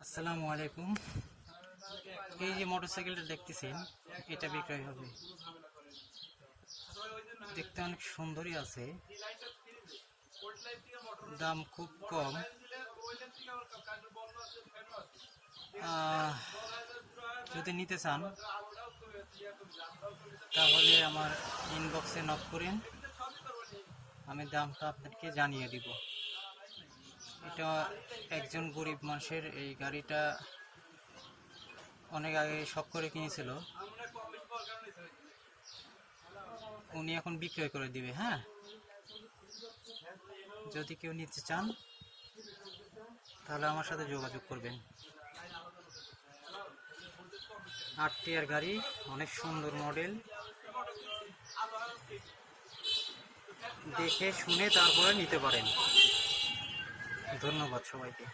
আসসালামু আলাইকুম। এই যে মোটরসাইকেলটা দেখতেছেন, এটা বিক্রয় হবে। দেখতে অনেক সুন্দরই আছে, দাম খুব কম। যদি নিতে চান তাহলে আমার ইনবক্সে নক করেন, আমি দামটা আপনাকে জানিয়ে দিব। এটা একজন গরিব মানুষের এই গাড়িটা অনেক আগে শখ করে কিনেছিল, উনি এখন বিক্রয় করে দিবে। হ্যাঁ, যদি কেউ নিতে চান তাহলে আমার সাথে যোগাযোগ করবেন। 8 টায়ার গাড়ি, অনেক সুন্দর মডেল। দেখে শুনে তারপরে নিতে পারেন। ধন্যবাদ সবাইকে।